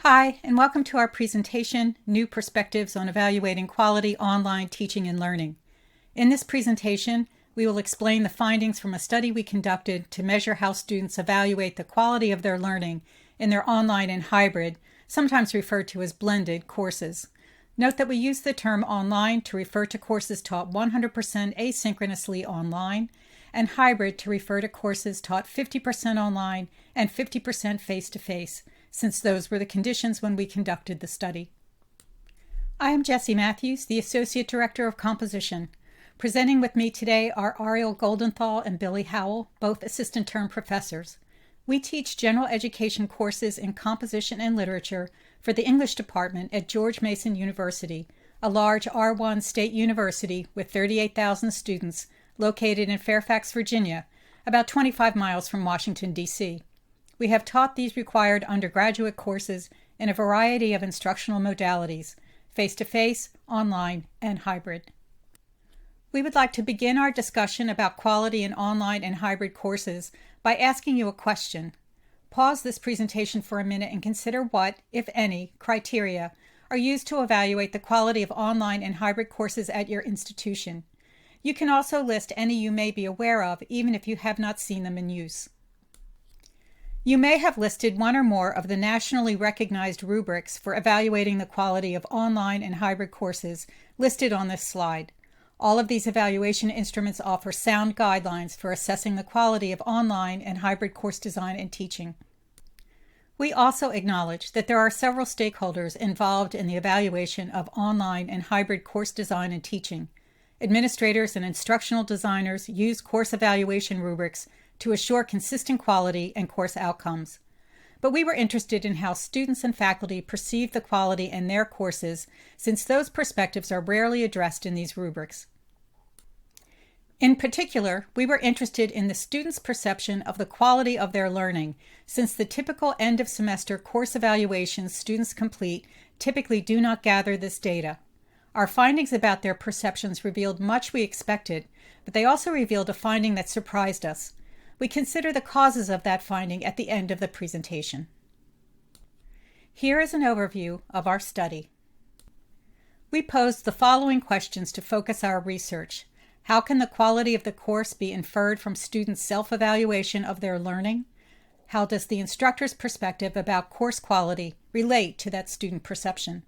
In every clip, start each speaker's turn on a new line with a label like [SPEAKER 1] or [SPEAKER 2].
[SPEAKER 1] Hi, and welcome to our presentation, New Perspectives on Evaluating Quality Online Teaching and Learning. In this presentation, we will explain the findings from a study we conducted to measure how students evaluate the quality of their learning in their online and hybrid, sometimes referred to as blended, courses. Note that we use the term online to refer to courses taught 100% asynchronously online, and hybrid to refer to courses taught 50% online and 50% face-to-face, since those were the conditions when we conducted the study. I am Jessie Matthews, the Associate Director of Composition. Presenting with me today are Ariel Goldenthal and Billy Howell, both assistant term professors. We teach general education courses in composition and literature for the English department at George Mason University, a large R1 state university with 38,000 students located in Fairfax, Virginia, about 25 miles from Washington, D.C. We have taught these required undergraduate courses in a variety of instructional modalities, face-to-face, online, and hybrid. We would like to begin our discussion about quality in online and hybrid courses by asking you a question. Pause this presentation for a minute and consider what, if any, criteria are used to evaluate the quality of online and hybrid courses at your institution. You can also list any you may be aware of, even if you have not seen them in use. You may have listed one or more of the nationally recognized rubrics for evaluating the quality of online and hybrid courses listed on this slide. All of these evaluation instruments offer sound guidelines for assessing the quality of online and hybrid course design and teaching. We also acknowledge that there are several stakeholders involved in the evaluation of online and hybrid course design and teaching. Administrators and instructional designers use course evaluation rubrics to assure consistent quality and course outcomes. But we were interested in how students and faculty perceive the quality in their courses, since those perspectives are rarely addressed in these rubrics. In particular, we were interested in the students' perception of the quality of their learning, since the typical end-of-semester course evaluations students complete typically do not gather this data. Our findings about their perceptions revealed much we expected, but they also revealed a finding that surprised us. We consider the causes of that finding at the end of the presentation. Here is an overview of our study. We posed the following questions to focus our research. How can the quality of the course be inferred from students' self-evaluation of their learning? How does the instructor's perspective about course quality relate to that student perception?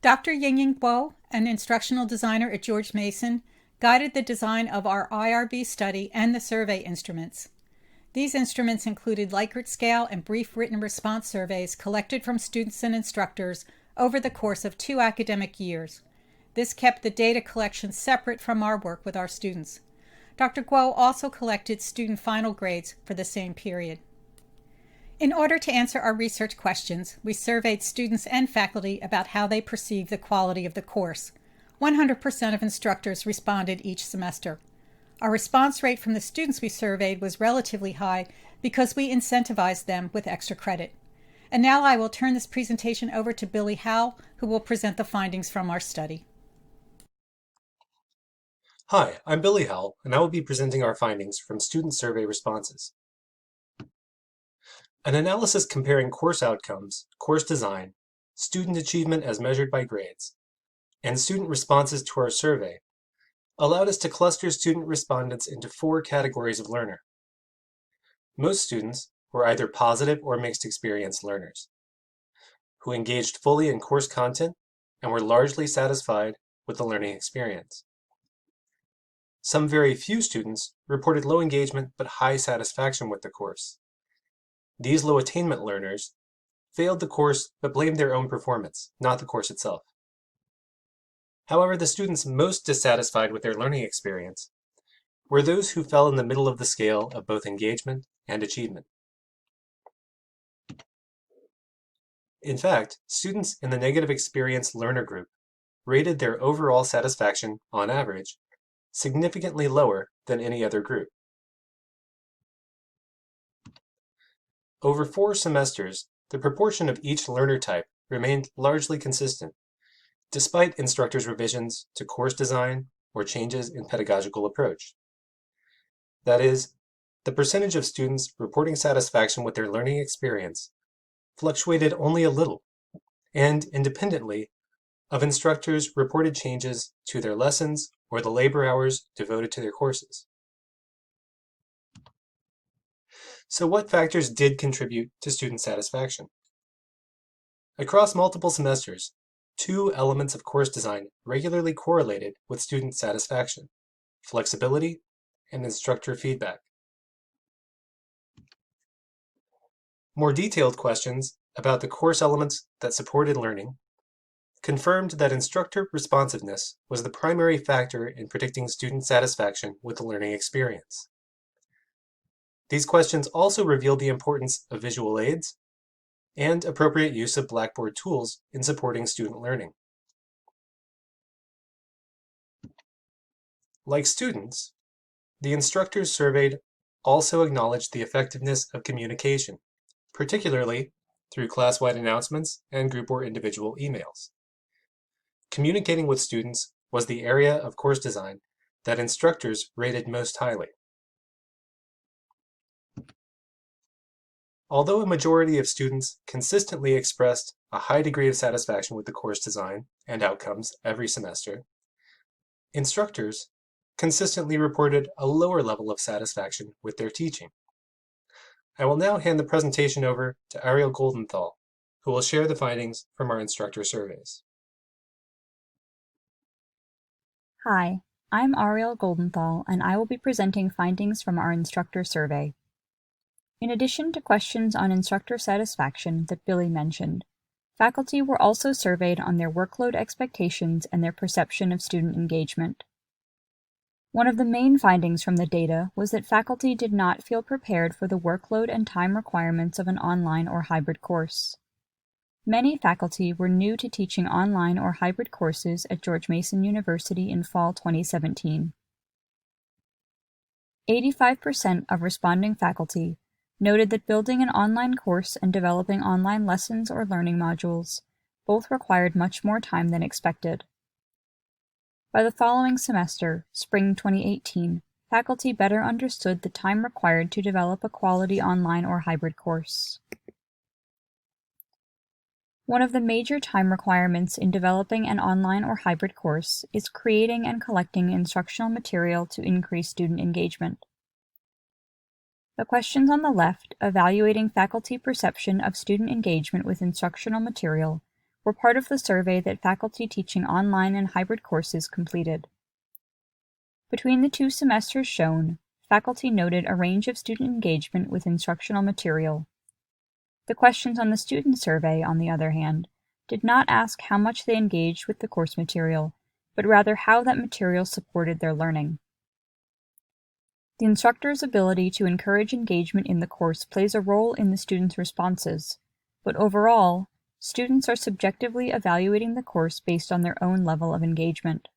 [SPEAKER 1] Dr. Yingying Guo, an instructional designer at George Mason, guided the design of our IRB study and the survey instruments. These instruments included Likert scale and brief written response surveys collected from students and instructors over the course of 2 academic years. This kept the data collection separate from our work with our students. Dr. Guo also collected student final grades for the same period. In order to answer our research questions, we surveyed students and faculty about how they perceive the quality of the course. 100% of instructors responded each semester. Our response rate from the students we surveyed was relatively high because we incentivized them with extra credit. And now I will turn this presentation over to Billy Howell, who will present the findings from our study.
[SPEAKER 2] Hi, I'm Billy Howell, and I will be presenting our findings from student survey responses. An analysis comparing course outcomes, course design, student achievement as measured by grades, and student responses to our survey allowed us to cluster student respondents into 4 categories of learner. Most students were either positive or mixed experience learners, who engaged fully in course content and were largely satisfied with the learning experience. Some very few students reported low engagement but high satisfaction with the course. These low attainment learners failed the course but blamed their own performance, not the course itself. However, the students most dissatisfied with their learning experience were those who fell in the middle of the scale of both engagement and achievement. In fact, students in the negative experience learner group rated their overall satisfaction, on average, significantly lower than any other group. Over 4 semesters, the proportion of each learner type remained largely consistent, despite instructors' revisions to course design or changes in pedagogical approach. That is, the percentage of students reporting satisfaction with their learning experience fluctuated only a little, and independently of instructors' reported changes to their lessons or the labor hours devoted to their courses. So what factors did contribute to student satisfaction? Across multiple semesters, two elements of course design regularly correlated with student satisfaction: flexibility and instructor feedback. More detailed questions about the course elements that supported learning confirmed that instructor responsiveness was the primary factor in predicting student satisfaction with the learning experience. These questions also revealed the importance of visual aids and appropriate use of Blackboard tools in supporting student learning. Like students, the instructors surveyed also acknowledged the effectiveness of communication, particularly through class-wide announcements and group or individual emails. Communicating with students was the area of course design that instructors rated most highly. Although a majority of students consistently expressed a high degree of satisfaction with the course design and outcomes every semester, instructors consistently reported a lower level of satisfaction with their teaching. I will now hand the presentation over to Ariel Goldenthal, who will share the findings from our instructor surveys.
[SPEAKER 3] Hi, I'm Ariel Goldenthal, and I will be presenting findings from our instructor survey. In addition to questions on instructor satisfaction that Billy mentioned, faculty were also surveyed on their workload expectations and their perception of student engagement. One of the main findings from the data was that faculty did not feel prepared for the workload and time requirements of an online or hybrid course. Many faculty were new to teaching online or hybrid courses at George Mason University in fall 2017. 85% of responding faculty noted that building an online course and developing online lessons or learning modules both required much more time than expected. By the following semester, spring 2018, faculty better understood the time required to develop a quality online or hybrid course. One of the major time requirements in developing an online or hybrid course is creating and collecting instructional material to increase student engagement. The questions on the left, evaluating faculty perception of student engagement with instructional material, were part of the survey that faculty teaching online and hybrid courses completed. Between the two semesters shown, faculty noted a range of student engagement with instructional material. The questions on the student survey, on the other hand, did not ask how much they engaged with the course material, but rather how that material supported their learning. The instructor's ability to encourage engagement in the course plays a role in the students' responses, but overall, students are subjectively evaluating the course based on their own level of engagement.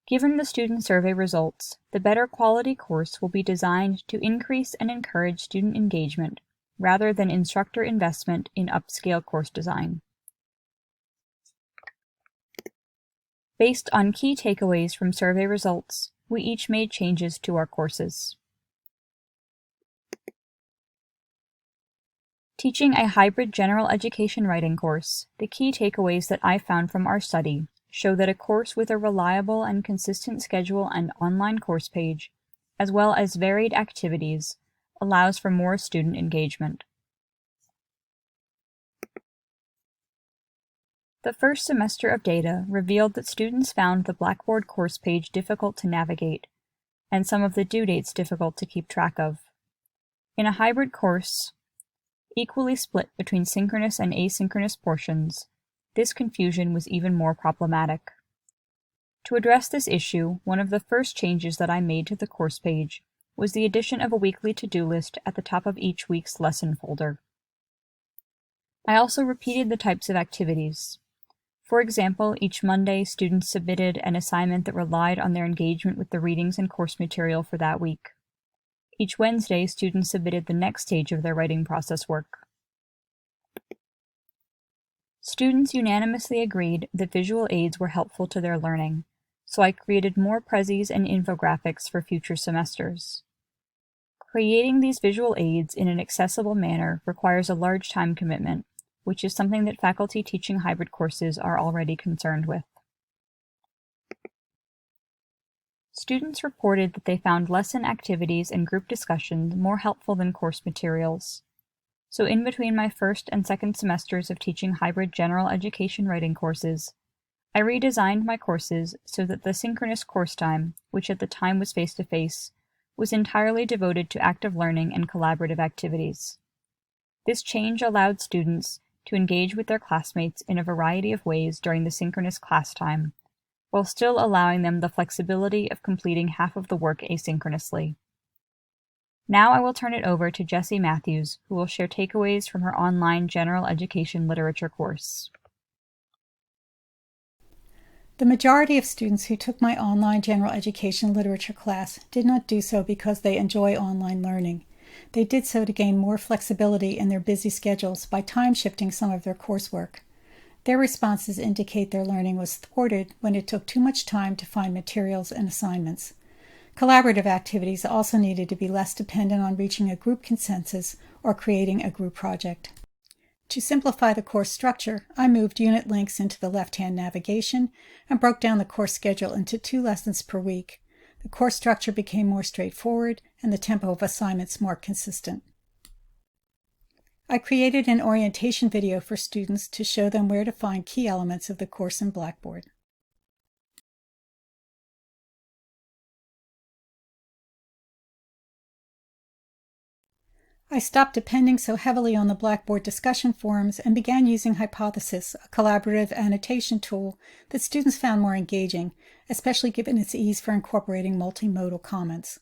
[SPEAKER 3] Given the student survey results, the better quality course will be designed to increase and encourage student engagement, rather than instructor investment in upscale course design. Based on key takeaways from survey results, we each made changes to our courses. Teaching a hybrid general education writing course, the key takeaways that I found from our study show that a course with a reliable and consistent schedule and online course page, as well as varied activities, allows for more student engagement. The first semester of data revealed that students found the Blackboard course page difficult to navigate, and some of the due dates difficult to keep track of. In a hybrid course, equally split between synchronous and asynchronous portions, this confusion was even more problematic. To address this issue, one of the first changes that I made to the course page was the addition of a weekly to-do list at the top of each week's lesson folder. I also repeated the types of activities. For example, each Monday, students submitted an assignment that relied on their engagement with the readings and course material for that week. Each Wednesday, students submitted the next stage of their writing process work. Students unanimously agreed that visual aids were helpful to their learning, so I created more prezzies and infographics for future semesters. Creating these visual aids in an accessible manner requires a large time commitment, which is something that faculty teaching hybrid courses are already concerned with. Students reported that they found lesson activities and group discussions more helpful than course materials. So in between my first and second semesters of teaching hybrid general education writing courses, I redesigned my courses so that the synchronous course time, which at the time was face-to-face, was entirely devoted to active learning and collaborative activities. This change allowed students to engage with their classmates in a variety of ways during the synchronous class time, while still allowing them the flexibility of completing half of the work asynchronously. Now I will turn it over to Jessie Matthews, who will share takeaways from her online general education literature course.
[SPEAKER 1] The majority of students who took my online general education literature class did not do so because they enjoy online learning. They did so to gain more flexibility in their busy schedules by time shifting some of their coursework. Their responses indicate their learning was thwarted when it took too much time to find materials and assignments. Collaborative activities also needed to be less dependent on reaching a group consensus or creating a group project. To simplify the course structure, I moved unit links into the left-hand navigation and broke down the course schedule into 2 lessons per week. The course structure became more straightforward and the tempo of assignments more consistent. I created an orientation video for students to show them where to find key elements of the course in Blackboard. I stopped depending so heavily on the Blackboard discussion forums and began using Hypothesis, a collaborative annotation tool that students found more engaging, especially given its ease for incorporating multimodal comments.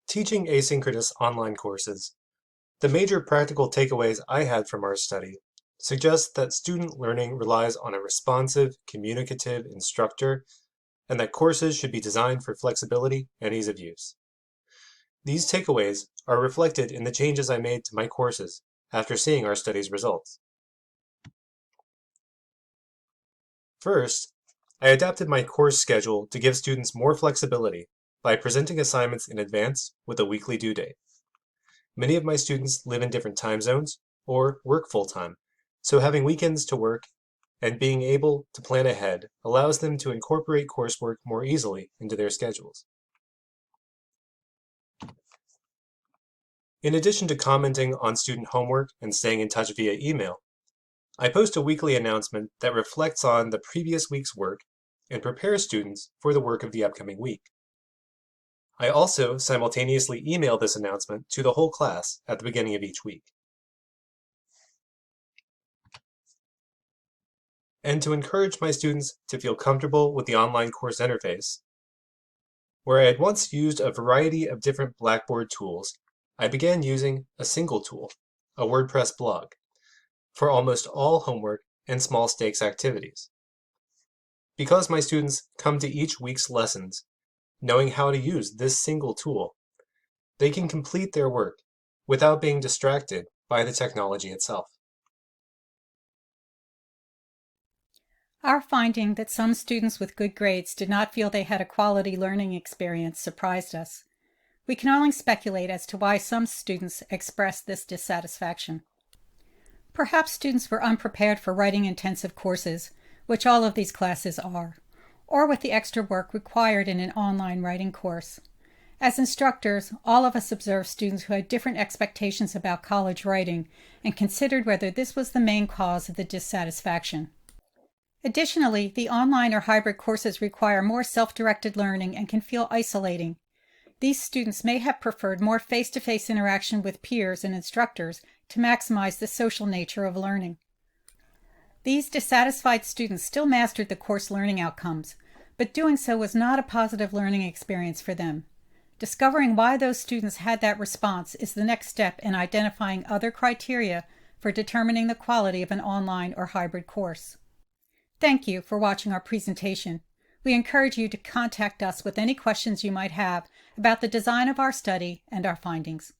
[SPEAKER 2] Teaching asynchronous online courses. The major practical takeaways I had from our study suggest that student learning relies on a responsive, communicative instructor, and that courses should be designed for flexibility and ease of use. These takeaways are reflected in the changes I made to my courses after seeing our study's results. First, I adapted my course schedule to give students more flexibility by presenting assignments in advance with a weekly due date. Many of my students live in different time zones or work full-time, so having weekends to work and being able to plan ahead allows them to incorporate coursework more easily into their schedules. In addition to commenting on student homework and staying in touch via email, I post a weekly announcement that reflects on the previous week's work and prepares students for the work of the upcoming week. I also simultaneously email this announcement to the whole class at the beginning of each week. And to encourage my students to feel comfortable with the online course interface, where I had once used a variety of different Blackboard tools, I began using a single tool, a WordPress blog, for almost all homework and small stakes activities. Because my students come to each week's lessons knowing how to use this single tool, they can complete their work without being distracted by the technology itself.
[SPEAKER 1] Our finding that some students with good grades did not feel they had a quality learning experience surprised us. We can only speculate as to why some students expressed this dissatisfaction. Perhaps students were unprepared for writing-intensive courses, which all of these classes are, or with the extra work required in an online writing course. As instructors, all of us observed students who had different expectations about college writing and considered whether this was the main cause of the dissatisfaction. Additionally, the online or hybrid courses require more self-directed learning and can feel isolating. These students may have preferred more face-to-face interaction with peers and instructors to maximize the social nature of learning. These dissatisfied students still mastered the course learning outcomes, but doing so was not a positive learning experience for them. Discovering why those students had that response is the next step in identifying other criteria for determining the quality of an online or hybrid course. Thank you for watching our presentation. We encourage you to contact us with any questions you might have about the design of our study and our findings.